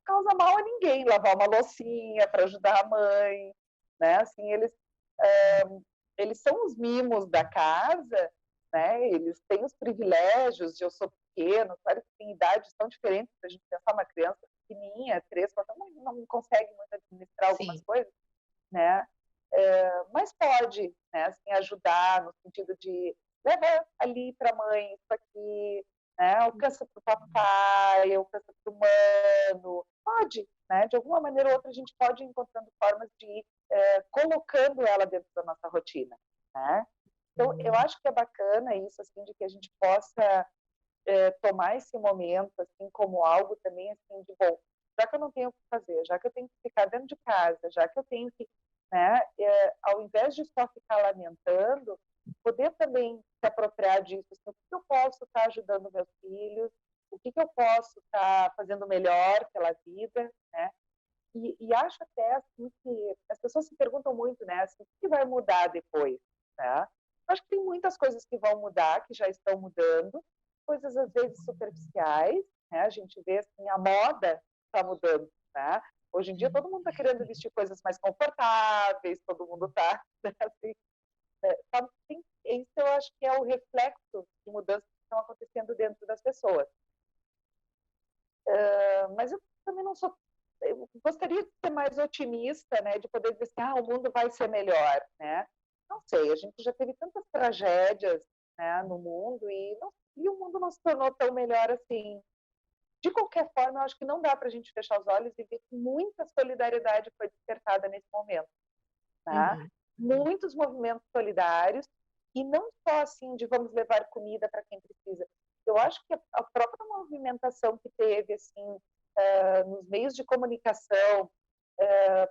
causa mal a ninguém lavar uma loucinha para ajudar a mãe, né? Assim, eles são os mimos da casa, né? Eles têm os privilégios de eu sou pequeno, claro que tem idades tão diferentes para a gente pensar uma criança pequenininha, 3, 4 anos, não consegue muito administrar algumas coisas, né? Mas pode, né, assim, ajudar no sentido de levar ali para a mãe isso aqui, né, alcança para o papai, alcança para o mano, pode, né, de alguma maneira ou outra a gente pode ir encontrando formas de ir colocando ela dentro da nossa rotina, né? Então, eu acho que é bacana isso, assim, de que a gente possa tomar esse momento, assim, como algo também, assim, de, bom, já que eu não tenho o que fazer, já que eu tenho que ficar dentro de casa, já que eu tenho que, né, ao invés de só ficar lamentando, poder também se apropriar disso, assim, o que eu posso estar ajudando meus filhos, o que eu posso estar fazendo melhor pela vida, né? E acho até, assim, que as pessoas se perguntam muito, né, assim, o que vai mudar depois, né? Acho que tem muitas coisas que vão mudar, que já estão mudando, coisas às vezes superficiais, né? A gente vê, assim, a moda está mudando, né? Hoje em dia todo mundo está querendo vestir coisas mais confortáveis, todo mundo está, né, assim, isso eu acho que é o reflexo de mudanças que estão acontecendo dentro das pessoas. Mas eu também não sou, eu gostaria de ser mais otimista, né, de poder dizer assim, o mundo vai ser melhor, né? Não sei, a gente já teve tantas tragédias, né, no mundo e o mundo não se tornou tão melhor assim. De qualquer forma, eu acho que não dá para a gente fechar os olhos e ver que muita solidariedade foi despertada nesse momento, tá? Muitos movimentos solidários e não só assim de vamos levar comida para quem precisa. Eu acho que a própria movimentação que teve assim nos meios de comunicação,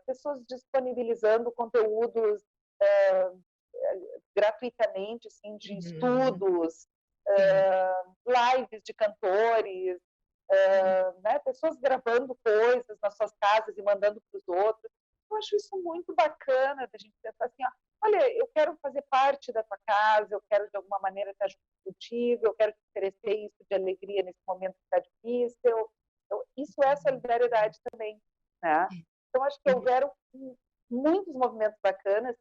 pessoas disponibilizando conteúdos gratuitamente, assim, de estudos, lives de cantores, né, pessoas gravando coisas nas suas casas e mandando para os outros. Eu acho isso muito bacana da gente pensar assim, olha, eu quero fazer parte da tua casa, eu quero de alguma maneira estar junto contigo, eu quero te oferecer isso de alegria nesse momento que está difícil. Então, isso é solidariedade também, né? Então, acho que houveram muitos movimentos bacanas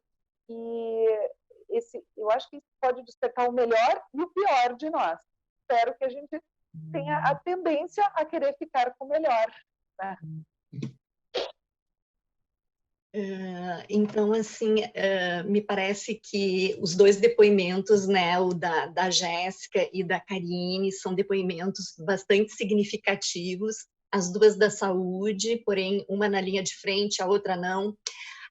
e eu acho que isso pode despertar o melhor e o pior de nós. Espero que a gente tenha a tendência a querer ficar com o melhor, né? Então, assim, me parece que os dois depoimentos, né, o da Jéssica e da Karine, são depoimentos bastante significativos, as duas da saúde, porém, uma na linha de frente, a outra não.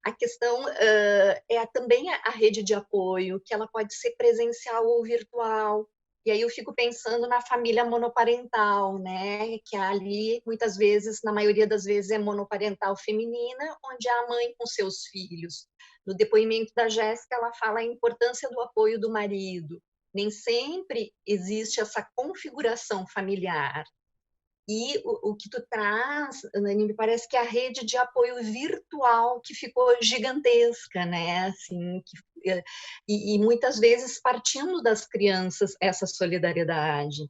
A questão é também a rede de apoio, que ela pode ser presencial ou virtual. E aí eu fico pensando na família monoparental, né? Que ali, muitas vezes, na maioria das vezes, é monoparental feminina, onde é a mãe com seus filhos. No depoimento da Jéssica, ela fala a importância do apoio do marido. Nem sempre existe essa configuração familiar. E o que tu traz, Nani, me parece que é a rede de apoio virtual que ficou gigantesca, né? Assim, e muitas vezes partindo das crianças essa solidariedade.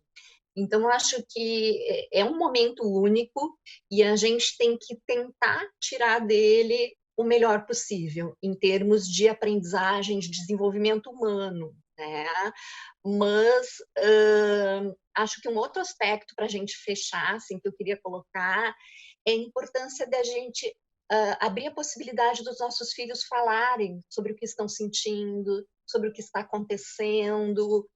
Então, eu acho que é um momento único e a gente tem que tentar tirar dele o melhor possível, em termos de aprendizagem, de desenvolvimento humano, né? Mas acho que um outro aspecto para a gente fechar, assim, que eu queria colocar, é a importância da gente abrir a possibilidade dos nossos filhos falarem sobre o que estão sentindo, sobre o que está acontecendo,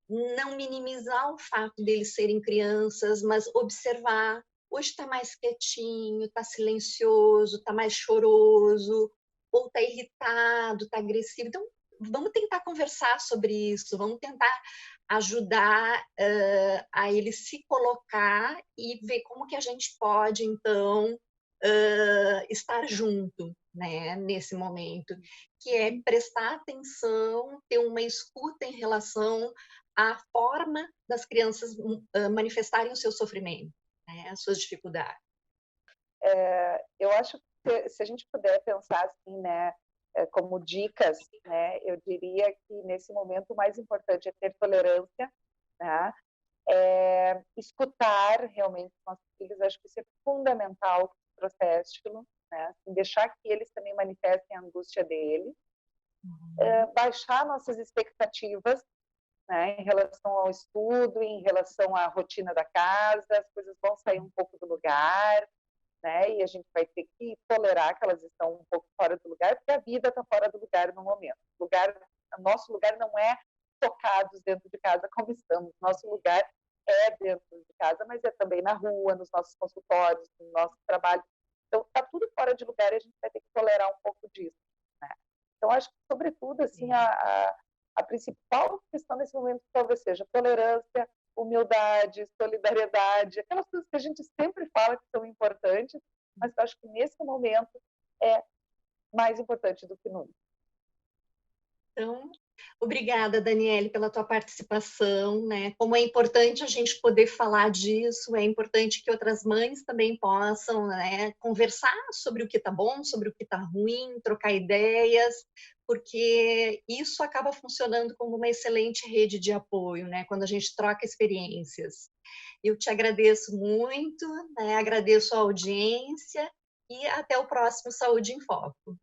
não minimizar o fato deles serem crianças, mas observar. Hoje está mais quietinho, está silencioso, está mais choroso, ou está irritado, está agressivo. Então, vamos tentar conversar sobre isso, vamos tentar ajudar a ele se colocar e ver como que a gente pode, então, estar junto, né, nesse momento, que é prestar atenção, ter uma escuta em relação à forma das crianças manifestarem o seu sofrimento, né, as suas dificuldades. Eu acho que se a gente puder pensar assim, né, como dicas, né, eu diria que nesse momento o mais importante é ter tolerância, né, escutar realmente os nossos filhos. Acho que isso é fundamental para o processo, né, assim, deixar que eles também manifestem a angústia deles, baixar nossas expectativas, né, em relação ao estudo, em relação à rotina da casa, as coisas vão sair um pouco do lugar, né, e a gente vai ter que tolerar que elas estão um pouco fora do lugar, porque a vida está fora do lugar no momento. Nosso lugar não é tocados dentro de casa como estamos, nosso lugar é dentro de casa, mas é também na rua, nos nossos consultórios, no nosso trabalho. Então, está tudo fora de lugar e a gente vai ter que tolerar um pouco disso, né? Então, acho que, sobretudo, assim, a principal questão nesse momento talvez seja tolerância, humildade, solidariedade, aquelas coisas que a gente sempre fala que são importantes, mas eu acho que nesse momento é mais importante do que nunca. Então, obrigada, Daniele, pela tua participação, né? Como é importante a gente poder falar disso, é importante que outras mães também possam, né, conversar sobre o que está bom, sobre o que está ruim, trocar ideias, porque isso acaba funcionando como uma excelente rede de apoio, né? Quando a gente troca experiências. Eu te agradeço muito, né? Agradeço a audiência e até o próximo Saúde em Foco.